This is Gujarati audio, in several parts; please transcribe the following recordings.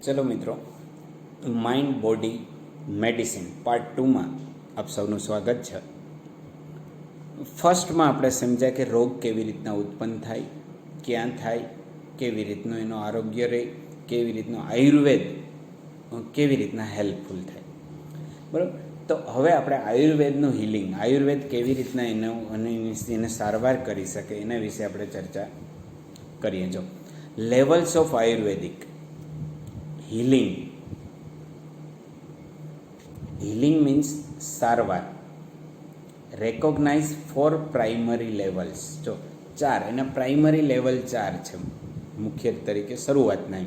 ચલો મિત્રો, માઇન્ડ બોડી મેડિસિન પાર્ટ 2માં આપ સૌનું સ્વાગત છે. ફર્સ્ટમાં આપણે સમજ્યા કે રોગ કેવી રીતના ઉત્પન્ન થાય, ક્યાં થાય, કેવી રીતનું એનું આરોગ્ય રહે, કેવી રીતનું આયુર્વેદ કેવી રીતના હેલ્પફુલ થાય. બરાબર. તો હવે આપણે આયુર્વેદનું હિલિંગ, આયુર્વેદ કેવી રીતના એને સારવાર કરી શકે એના વિશે આપણે ચર્ચા કરીએ. જો levels of Ayurvedic healing. Healing means સારવાર. Recognise 4 primary levels. જો 4 એના પ્રાઇમરી લેવલ 4 છે મુખ્ય તરીકે શરૂઆતના.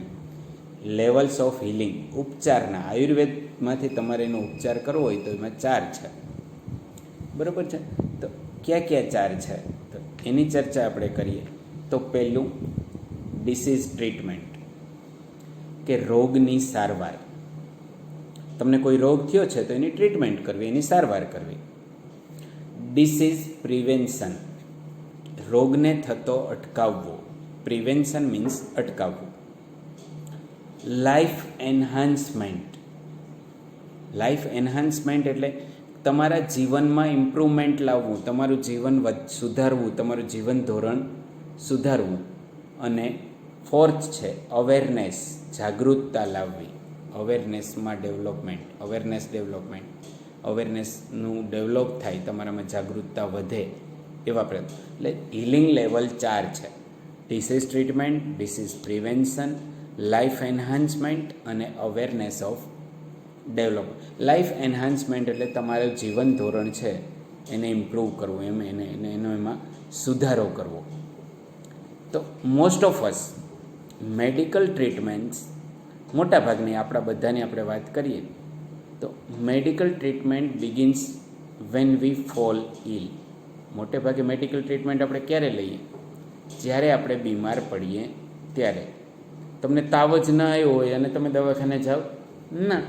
લેવલ્સ ઓફ હિલિંગ ઉપચારના, આયુર્વેદમાંથી તમારે એનો ઉપચાર કરવો હોય તો એમાં 4 છે. બરાબર છે. તો ક્યાં ક્યાં 4 છે તો એની ચર્ચા આપણે કરીએ. તો પહેલું ડિસીઝ ટ્રીટમેન્ટ, કે રોગની સારવાર. તમને કોઈ રોગ થયો છે તો એની ટ્રીટમેન્ટ કરવી, એની સારવાર કરવી. ડિસીઝ પ્રિવેન્શન, રોગને થતો અટકાવવો. પ્રિવેન્શન મીન્સ અટકાવવું. લાઈફ એન્હાન્સમેન્ટ, લાઈફ એન્હાન્સમેન્ટ એટલે તમારા જીવનમાં ઇમ્પ્રુવમેન્ટ લાવવું, તમારું જીવન સુધારવું, તમારું જીવન ધોરણ સુધારવું. અને ફોર્થ છે અવેરનેસ, જાગૃતતા લાવવી. અવેરનેસમાં ડેવલપમેન્ટ, અવેરનેસનું ડેવલપ થાય, તમારામાં જાગૃતતા વધે એવા પ્રયત્ન. એટલે હિલિંગ લેવલ 4 છે: disease treatment, disease prevention, life enhancement અને awareness of development. Life enhancement એટલે તમારું જીવન ધોરણ છે એને ઇમ્પ્રૂવ કરવું, એનો એમાં સુધારો કરવો. તો most of us medical treatments, મોટાભાગની આપણા બધાની આપણે વાત કરીએ તો medical treatment begins when we fall ill. મોટે ભાગે મેડિકલ ટ્રીટમેન્ટ આપણે ક્યારે લઈએ? જ્યારે આપણે બીમાર પડીએ ત્યારે. તમને તાવ જ ન આવ્યો હોય અને તમે દવાખાને જાઓ, ના,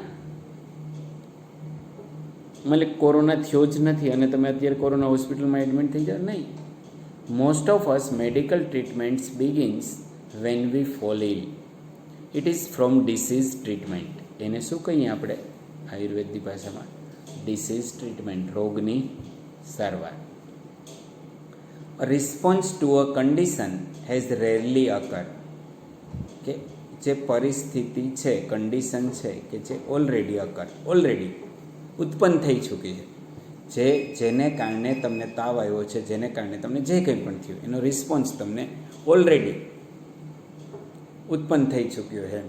મતલબ કોરોના થયો જ નથી અને તમે અત્યારે કોરોના હોસ્પિટલમાં એડમિટ થઈ જાઓ, નહીં. Most of us medical treatments begins when we fall ill. It is from disease treatment. એને શું કહીએ આપણે આયુર્વેદની ભાષામાં? ડિસીઝ ટ્રીટમેન્ટ, રોગની સારવાર. Response to a condition has rarely અકર, કે જે પરિસ્થિતિ છે, કન્ડિશન છે કે જે ઓલરેડી ઉત્પન્ન થઈ ચૂકી છે, જેને કારણે તમને તાવ આવ્યો છે, જેને કારણે તમને જે કંઈ પણ થયું એનો રિસ્પોન્સ તમને ઓલરેડી ઉત્પન્ન થઈ ચૂક્યો છે.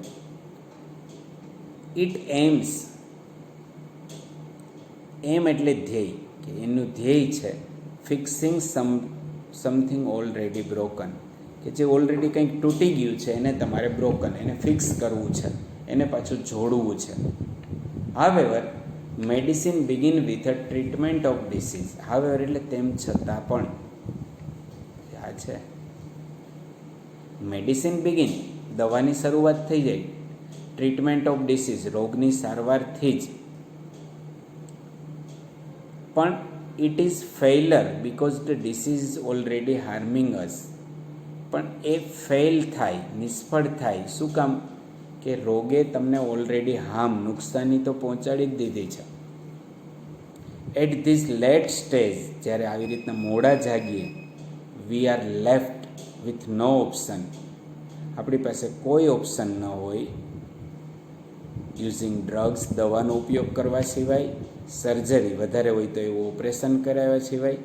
ઇટ એમ્સ, એમ એટલે ધ્યેય, કે એનું ધ્યેય છે ફિક્સિંગ સમથિંગ ઓલરેડી બ્રોકન, કે જે ઓલરેડી કંઈક તૂટી ગયું છે એને તમારે બ્રોકન, એને ફિક્સ કરવું છે, એને પાછું જોડવું છે. However medicine begin with a treatment of disease. However એટલે તેમ છતાં પણ આ છે મેડિસિન બિગિન, દવાની શરૂઆત થઈ જાય, ટ્રીટમેન્ટ ઓફ ડિસીઝ, રોગની સારવારથી જ. પણ it is failure because the disease is already harming us. પણ એ ફેલ થાય, નિષ્ફળ થાય. શું કામ? કે રોગે તમને ઓલરેડી નુકસાની તો પહોંચાડી જ દીધી છે. એટ ધીસ લેટ સ્ટેજ, જ્યારે આવી રીતના મોડા જાગીએ, we are left with no option. આપણી પાસે કોઈ ઓપ્શન ન હોય યુઝિંગ ડ્રગ્સ, દવાનો ઉપયોગ કરવા સિવાય, સર્જરી વધારે હોય તો એવું ઓપરેશન કરાવ્યા સિવાય,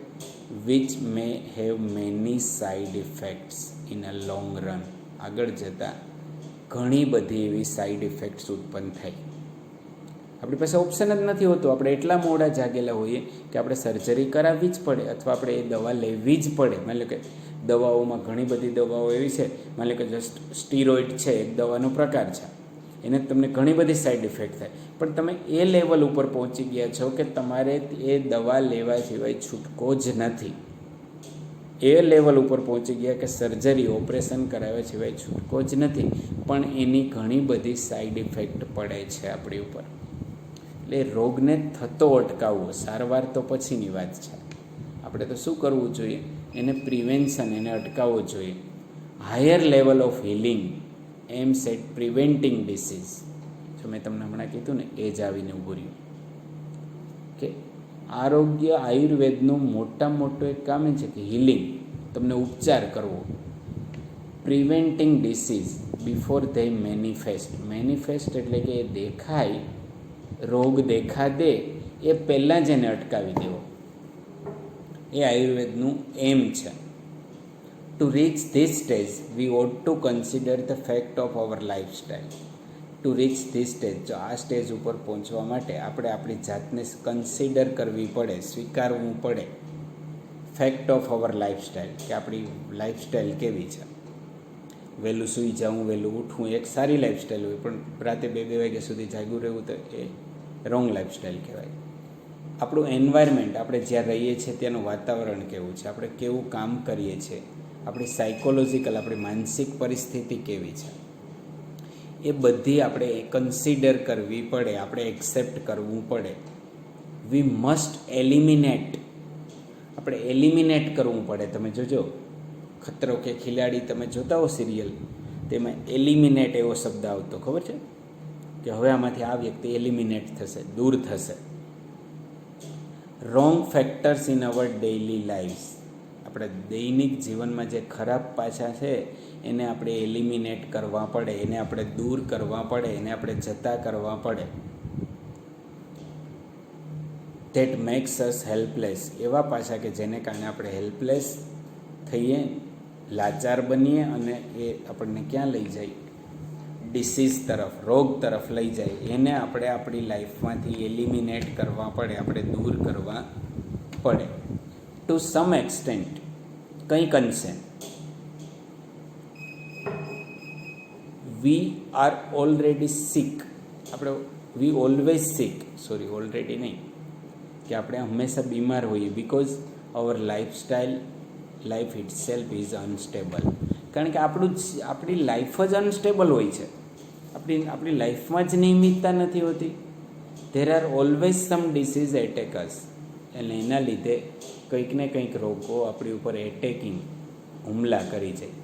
which may have many side effects in a long run. આગળ જતાં ઘણી બધી એવી સાઇડ ઇફેક્ટ્સ ઉત્પન્ન થાય. આપણી પાસે ઓપ્શન જ નથી હોતું. આપણે એટલા મોડા જાગેલા હોઈએ કે આપણે સર્જરી કરાવવી જ પડે અથવા આપણે એ દવા લેવી જ પડે. માની લો કે દવાઓમાં ઘણી બધી દવાઓ એવી છે, માની લો કે જસ્ટ સ્ટીરોઇડ છે, એક દવાનો પ્રકાર છે, એને તમને ઘણી બધી સાઇડ ઇફેક્ટ થાય. પણ તમે એ લેવલ ઉપર પહોંચી ગયા છો કે તમારે એ દવા લેવા સિવાય છૂટકો જ નથી. એ લેવલ ઉપર પહોંચી ગયા કે સર્જરી, ઓપરેશન કરાવ્યા સિવાય છૂટકો જ નથી, પણ એની ઘણી બધી સાઇડ ઇફેક્ટ પડે છે આપણી ઉપર. એટલે રોગને થતો અટકાવવો, સારવાર તો પછીની વાત છે. આપણે તો શું કરવું જોઈએ? એને પ્રિવેન્શન, એને અટકાવવો જોઈએ. Higher level of healing aims at preventing disease. જો મેં તમને હમણાં કીધું ને, એ જ આવીને ઊભું રહ્યું કે આરોગ્ય આયુર્વેદનું મોટું એક કામ એ છે કે હિલિંગ, તમને ઉપચાર કરવો. Preventing disease before they manifest એટલે કે એ દેખાય, રોગ દેખા દે એ પહેલાં જ એને અટકાવી દેવો, એ આયુર્વેદનું એમ છે. To reach this stage we ought to consider the fact of our lifestyle. To reach this stage, જો આ સ્ટેજ ઉપર પહોંચવા માટે આપણે આપણી જાતને કન્સિડર કરવી પડે, સ્વીકારવું પડે ફેક્ટ ઓફ અવર લાઈફસ્ટાઈલ, કે આપણી લાઈફસ્ટાઈલ કેવી છે. વહેલું સૂઈ જાઉં, વહેલું ઉઠવું એક સારી લાઈફસ્ટાઈલ હોય, પણ રાતે 2 વાગ્યા સુધી જાગ્યું રહેવું તો એ રોંગ લાઈફસ્ટાઈલ કહેવાય. આપણું એન્વાયરમેન્ટ, આપણે જ્યાં રહીએ છીએ ત્યાંનું વાતાવરણ કેવું છે, આપણે કેવું કામ કરીએ છીએ, આપણી સાયકોલોજીકલ, આપણી માનસિક પરિસ્થિતિ કેવી છે, એ બધી આપણે કન્સિડર કરવી પડે, આપણે એક્સેપ્ટ કરવું પડે. વી મસ્ટ એલિમિનેટ, આપણે એલિમિનેટ કરવું પડે. તમે જોજો ખતરો કે ખિલાડી તમે જોતા હો સિરિયલ, તેમાં એલિમિનેટ એવો શબ્દ આવતો, ખબર છે કે હવે આમાંથી આ વ્યક્તિ એલિમિનેટ થશે, દૂર થશે. Wrong factors in our daily lifes, આપણે દૈનિક જીવનમાં જે ખરાબ પાછા છે એને આપણે એલિમિનેટ કરવા પડે, એને આપણે દૂર કરવા પડે, એને આપણે જતા કરવા પડે. ધેટ મેક્સ અસ હેલ્પલેસ, એવા પાછા કે જેને કારણે આપણે હેલ્પલેસ થઈએ, લાચાર બનીએ, અને એ આપણને ક્યાં લઈ જાય? ડિસીઝ તરફ, રોગ તરફ લઈ જાય. એને આપણે આપણી લાઈફમાંથી એલિમિનેટ કરવા પડે, આપણે દૂર કરવા પડે. ટુ સમ એક્સટેન્ટ, કંઈક અંશે. વી આર ઓલરેડી સિક, આપણે વી ઓલવેઝ સિક, ઓલરેડી નહીં, કે આપણે હંમેશા બીમાર હોઈએ, because our lifestyle, life itself is unstable. કારણ કે આપણી લાઈફ જ અનસ્ટેબલ હોય છે. આપણી લાઈફમાં જ નિયમિતતા નથી હોતી. There are always some disease attack us, એટલે એના લીધે કંઈક ને કંઈક રોગો આપણી ઉપર એટેકિંગ, હુમલા કરી જાય.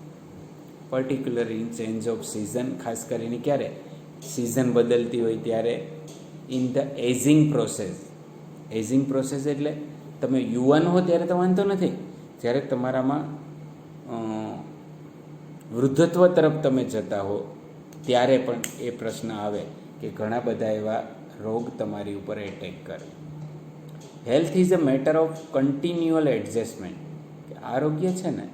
Particular in change off season, ખાસ કરીને ક્યારે સિઝન બદલતી હોય ત્યારે. ઇન ધ એઝિંગ પ્રોસેસ, એઝિંગ પ્રોસેસ એટલે તમે યુવાન હો ત્યારે તો વાંધો નથી, જ્યારે તમારામાં વૃદ્ધત્વ તરફ તમે જતા હો ત્યારે પણ એ પ્રશ્ન આવે કે ઘણા બધા એવા રોગ તમારી ઉપર એટેક કરે. Health is a matter of કન્ટિન્યુઅલ adjustment, કે આરોગ્ય છે ને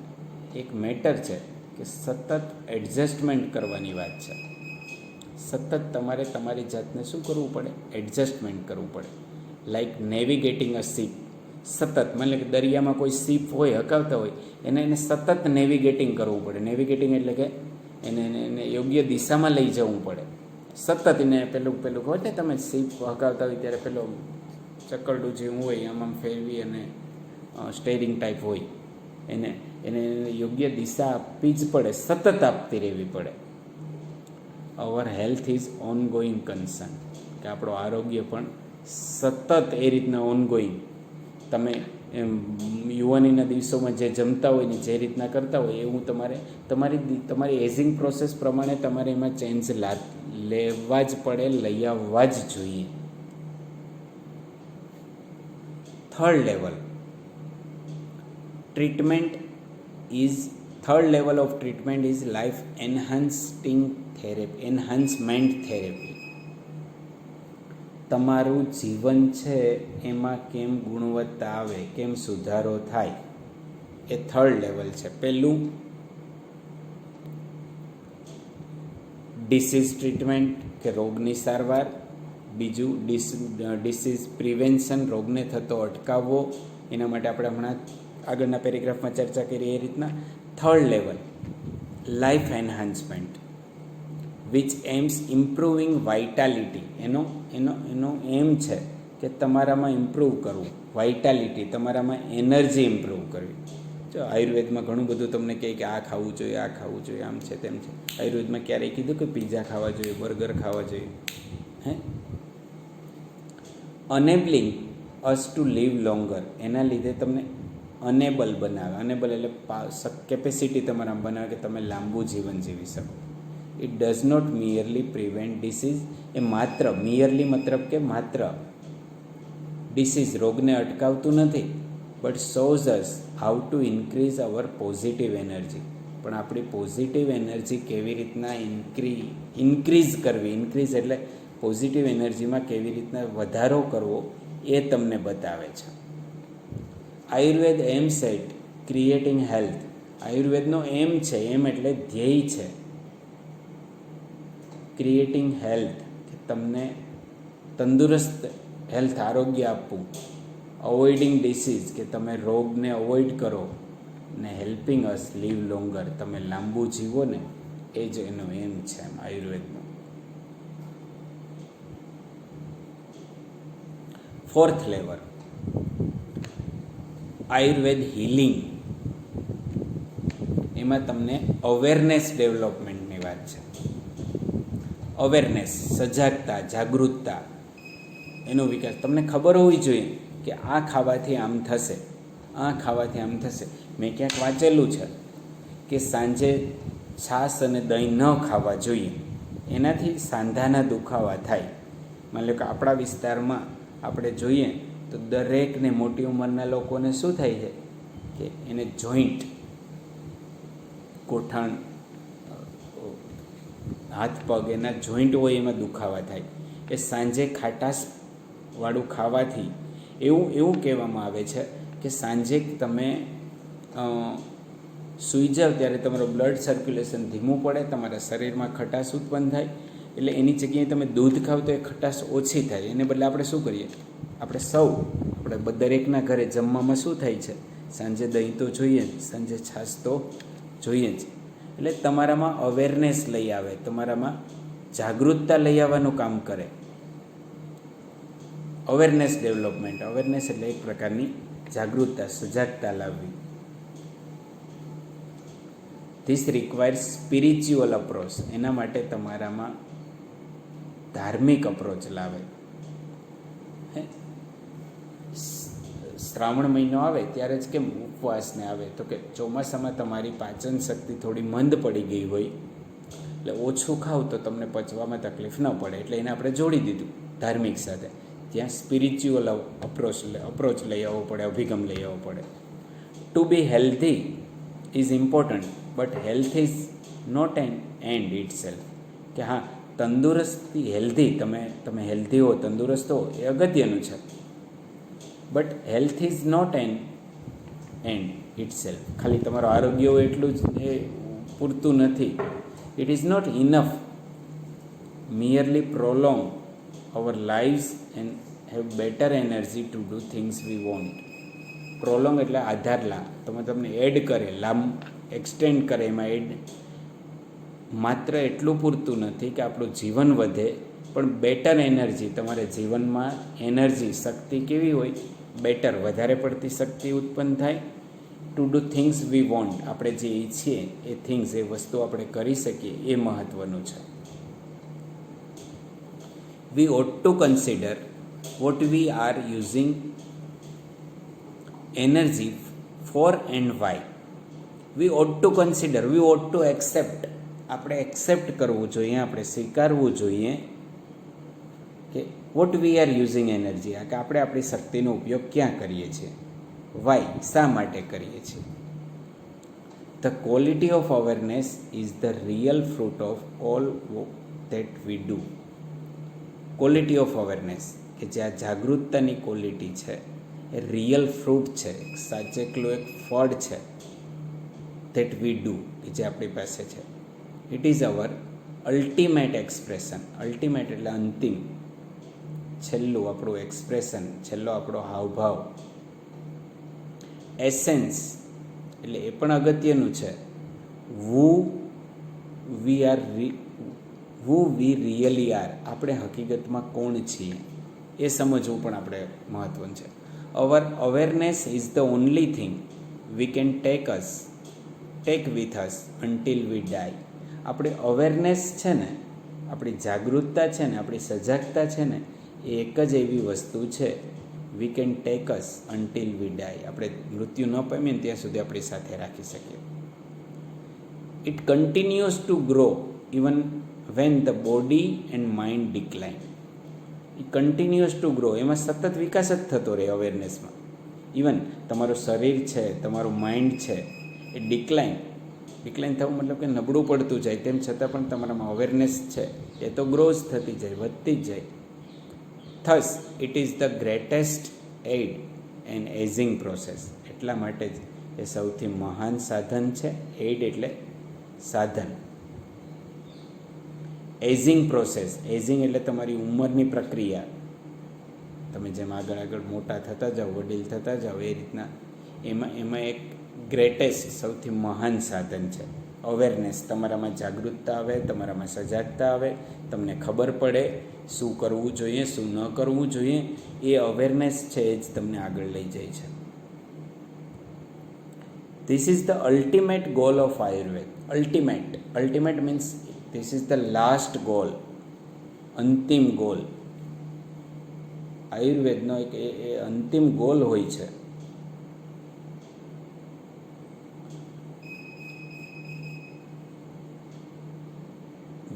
એક મેટર છે કે સતત એડજસ્ટમેન્ટ કરવાની વાત છે. સતત તમારે તમારી જાતને શું કરવું પડે? એડજસ્ટમેન્ટ કરવું પડે. લાઈક નેવિગેટિંગ અ શીપ, સતત, માની કે દરિયામાં કોઈ શીપ હોય, હકાવતા હોય, એને સતત નેવિગેટિંગ કરવું પડે. નેવિગેટિંગ એટલે કે એને યોગ્ય દિશામાં લઈ જવું પડે. સતત એને પેલું હોય ને, તમે શીપ હકાવતા હોય ત્યારે પેલો ચકરડું જેવું હોય, આમ ફેરવી અને સ્ટેરિંગ ટાઈપ હોય, એને યોગ્ય દિશા આપવી જ પડે, સતત આપતી રહેવી પડે. અવર હેલ્થ ઇઝ ઓનગોઈંગ કન્સર્ન, કે આપણું આરોગ્ય પણ સતત એ રીતના ઓનગોઈંગ. તમે યુવાનીના દિવસોમાં જે જમતા હોય ને જે રીતના કરતા હોય એવું તમારી એઝિંગ પ્રોસેસ પ્રમાણે તમારે એમાં ચેન્જ લેવા જ પડે, લઈ આવવા જ જોઈએ. Third level of treatment is life enhancement therapy. તમારું જીવન છે એમાં કેમ ગુણવત્તા આવે, કેમ સુધારો થાય, એ થર્ડ લેવલ છે. પહેલું ડિસીઝ ટ્રીટમેન્ટ, કે રોગની સારવાર. બીજું ડિસીઝ પ્રિવેન્શન, રોગને થતો અટકાવવો. એના માટે આપણે હમણાં આગળના પેરેગ્રાફમાં ચર્ચા કરી એ રીતના. Third level life enhancement, which aims improving vitality. એનો એમ છે કે તમારામાં ઇમ્પ્રૂવ કરવું, વાઇટાલિટી, તમારામાં એનર્જી ઇમ્પ્રૂવ કરવી. જો આયુર્વેદમાં ઘણું બધું તમને કહે કે આ ખાવું જોઈએ, આ ખાવું જોઈએ, આમ છે તેમ છે. આયુર્વેદમાં ક્યારેય કીધું કે પીઝા ખાવા જોઈએ, બર્ગર ખાવા જોઈએ? અનેબલિંગ અસ ટુ લીવ લોંગર, એના લીધે તમને અનેબલ બનાવે. અનેબલ એટલે કેપેસિટી તમારા બનાવે કે તમે લાંબુ જીવન જીવી શકો. It does not merely prevent disease. એ માત્ર મિયરલી મતલબ કે માત્ર ડિસીઝ રોગને અટકાવતું નથી, but shows us how to increase our positive energy. પણ આપણી પોઝિટિવ એનર્જી કેવી રીતના ઇન્ક્રીઝ કરવી, ઇન્ક્રીઝ એટલે પોઝિટિવ એનર્જીમાં કેવી રીતના વધારો કરવો એ તમને બતાવે છે. Ayurveda aims at creating health. આયુર્વેદનો એમ છે, એમ એટલે ધ્યેય છે, ક્રિએટિંગ હેલ્થ, કે તમને તંદુરસ્ત હેલ્થ આરોગ્ય આપવું. અવોઇડિંગ ડિસીઝ, કે તમે રોગને અવોઇડ કરો, ને હેલ્પિંગ અસ લીવ લોંગર, તમે લાંબુ જીવો ને, એ જ એનો એમ છે આયુર્વેદનો. Fourth level, Ayurveda healing. એમાં તમને અવેરનેસ ડેવલપમેન્ટની વાત છે. અવેરનેસ, સજાગતા, જાગૃતતા, એનો વિકાસ. તમને ખબર હોવી જોઈએ કે આ ખાવાથી આમ થશે, આ ખાવાથી આમ થશે. મેં ક્યાંક વાંચેલું છે કે સાંજે છાશ અને દહીં ન ખાવા જોઈએ, એનાથી સાંધાના દુખાવા થાય. માની લો કે આપણા વિસ્તારમાં આપણે જોઈએ તો દરેકને મોટી ઉંમરના લોકોને શું થાય છે કે એને જોઈન્ટ, ગોઠણ, હાથ પગ, એના જોઈન્ટ હોય એમાં દુખાવા થાય. એ સાંજે ખાટાશવાળું ખાવાથી એવું કહેવામાં આવે છે કે સાંજે તમે સૂઈ જાઓ ત્યારે તમારું બ્લડ સર્ક્યુલેશન ધીમું પડે, તમારા શરીરમાં ખટાશ ઉત્પન્ન થાય. એટલે એની જગ્યાએ તમે દૂધ ખાવ તો એ ખટાશ ઓછી થાય. એને બદલે આપણે શું કરીએ, આપણે દરેકના ઘરે જમવામાં શું થાય છે, સાંજે દહીં તો જોઈએ જ, સાંજે છાશ તો જોઈએ જ. એટલે તમારામાં અવેરનેસ લઈ આવે, તમારામાં જાગૃતતા લઈ આવવાનું કામ કરે. Awareness development. અવેરનેસ એટલે એક પ્રકારની જાગૃતતા, સજાગતા લાવવી. This requires spiritual approach. એના માટે તમારામાં ધાર્મિક અપ્રોચ લાવે. શ્રાવણ મહિનો આવે ત્યારે જ કેમ ઉપવાસને આવે, તો કે ચોમાસામાં તમારી પાચન શક્તિ થોડી મંદ પડી ગઈ હોય, એટલે ઓછું ખાવ તો તમને પચવામાં તકલીફ ન પડે, એટલે એને આપણે જોડી દીધું ધાર્મિક સાથે. ત્યાં સ્પિરિચ્યુઅલ અપ્રોચ લઈ આવવો પડે, અભિગમ લઈ આવવો પડે. To be healthy is important, but health is not an end itself. કે હા, તંદુરસ્તી, હેલ્ધી, તમે હેલ્ધી હો, તંદુરસ્ત હો, એ અગત્યનું છે, but health is not an end itself. ખાલી તમારું આરોગ્ય હોય એટલું જ એ પૂરતું નથી. It is not enough merely prolong our lives and have better energy to do things we want. Prolong એટલે આધાર લાભ, તમને એડ કરે, લાંબ એક્સટેન્ડ કરે, એમાં એડ માત્ર એટલું પૂરતું નથી કે આપણું જીવન વધે, પણ બેટર એનર્જી, તમારે જીવનમાં એનર્જી, શક્તિ કેવી હોય, બેટર, વધારે પડતી શક્તિ ઉત્પન્ન થાય. To do things we want, આપણે જે ઈચ્છીએ એ થિંગ્સ, એ વસ્તુ આપણે કરી શકીએ, એ મહત્ત્વનું છે. We ought to consider what we are using energy for and why. We ought to consider, we ought to accept. આપણે એક્સેપ્ટ કરવું જોઈએ, આપણે સ્વીકારવું જોઈએ કે what we are using energy, કે આપણે આપણી શક્તિનો ઉપયોગ ક્યાં કરીએ છીએ, વાય, શા માટે કરીએ છીએ. The quality of awareness is the real fruit of all that we do. Quality of awareness, કે જે આ જાગૃતતાની ક્વોલિટી છે, એ રિયલ ફ્રૂટ છે, સાચેકલું એક ફળ છે, ધેટ વી ડુ, કે જે આપણી પાસે છે. It is our ultimate expression. Ultimate એટલે અંતિમ, છેલ્લું આપણું એક્સપ્રેશન, છેલ્લો આપણો હાવભાવ. એસેન્સ એટલે એ પણ અગત્યનું છે, વુ વી રિયલી આર, આપણે હકીકતમાં કોણ છીએ એ સમજવું પણ આપણે મહત્ત્વનું છે. Our awareness is the only thing we can take with us until we die. આપણી અવેરનેસ છે ને, આપણી જાગૃતતા છે ને, આપણી સજાગતા છે ને, એ એક જ એવી વસ્તુ છે, we can take us until we die, આપણે મૃત્યુ ન પામીએ ને ત્યાં સુધી આપણી સાથે રાખી શકીએ. It continuous two grow even when the body and mind decline. A continuous two grow, એમાં સતત વિકાસ જ થતો રહે અવેરનેસમાં. ઇવન તમારું શરીર છે, તમારું માઇન્ડ છે, એ ડિક્લાઇન થવું મતલબ કે નબળું પડતું જાય, તેમ છતાં પણ તમારામાં અવેરનેસ છે એ તો ગ્રો જ થતી જાય, વધતી જ જાય. Thus it is the greatest aid and aging process. એટલા માટે જ એ સૌથી મહાન સાધન છે. એડ એટલે સાધન. એઝિંગ પ્રોસેસ, એઝિંગ એટલે તમારી ઉંમરની પ્રક્રિયા. તમે જેમ આગળ આગળ મોટા થતા જાઓ, વડીલ થતા જાઓ, એ રીતના એમાં એક ગ્રેટેસ્ટ, સૌથી મહાન સાધન છે અવેરનેસ. તમારામાં જાગૃતતા આવે, તમારામાં સજાગતા આવે, તમને ખબર પડે શું કરવું જોઈએ, શું ન કરવું જોઈએ. એ અવેરનેસ છે એ જ તમને આગળ લઈ જાય છે. This is the ultimate goal of Ayurveda. Ultimate means this is the last goal, અંતિમ ગોલ. આયુર્વેદનો એક એ અંતિમ ગોલ હોય છે.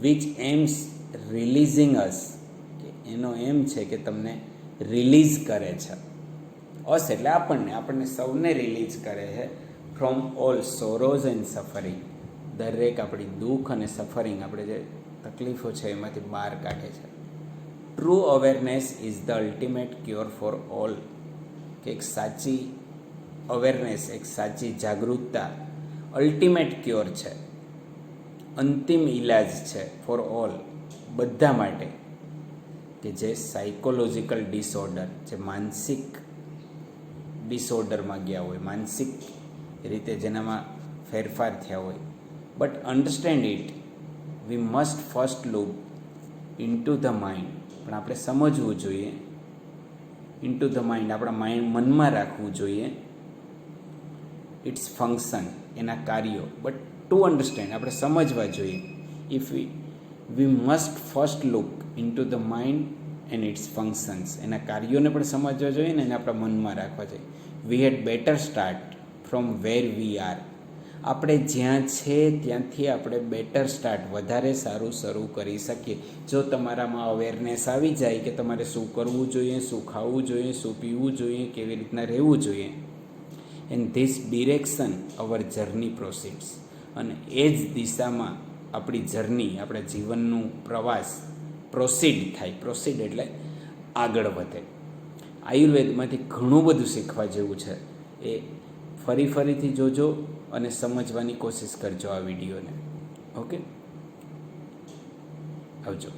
વિચ એમ્સ રિલીઝિંગ અસ, કે એનો એમ છે કે તમને રિલીઝ કરે છે. અસ એટલે આપણને સૌને રિલીઝ કરે છે ફ્રોમ ઓલ સોરોઝ એન્ડ સફરિંગ. દરેક આપણી દુઃખ અને સફરિંગ, આપણે જે તકલીફો છે એમાંથી બહાર કાઢે છે. True awareness is the ultimate cure for all. કે એક સાચી અવેરનેસ, એક સાચી જાગૃતતા અલ્ટિમેટ ક્યોર છે, અંતિમ ઈલાજ છે ફોર ઓલ, બધા માટે. કે જે સાયકોલોજીકલ ડિસઓર્ડર, જે માનસિક ડિસઓર્ડરમાં ગયા હોય, માનસિક રીતે જેનામાં ફેરફાર થયા હોય. But understand it, V must first look into the mind. પણ આપણે સમજવું જોઈએ, ઇન્ટુ ધ માઇન્ડ, આપણા મનમાં રાખવું જોઈએ ઇટ્સ ફંક્શન, એના કાર્યો. બટ ટુ અન્ડરસ્ટેન્ડ, આપણે સમજવા જોઈએ. If we must first look into the mind and its functions, એના કાર્યોને પણ સમજવા જોઈએ ને એને આપણા મનમાં રાખવા જોઈએ. We had better start from where we are. આપણે જ્યાં છે ત્યાંથી આપણે બેટર સ્ટાર્ટ, વધારે સારું શરૂ કરી શકીએ. જો તમારામાં અવેરનેસ આવી જાય કે તમારે શું કરવું જોઈએ, શું ખાવું જોઈએ, શું પીવું જોઈએ, કેવી રીતના રહેવું જોઈએ. And this direction our journey proceeds. અને એ જ દિશામાં આપણી જર્ની, આપણા જીવનનું પ્રવાસ પ્રોસીડ થાય. પ્રોસીડ એટલે આગળ વધે. આયુર્વેદમાંથી ઘણું બધું શીખવા જેવું છે. એ ફરીથી જોજો અને સમજવાની કોશિશ કરજો આ વિડીયોને. ઓકે, આવજો.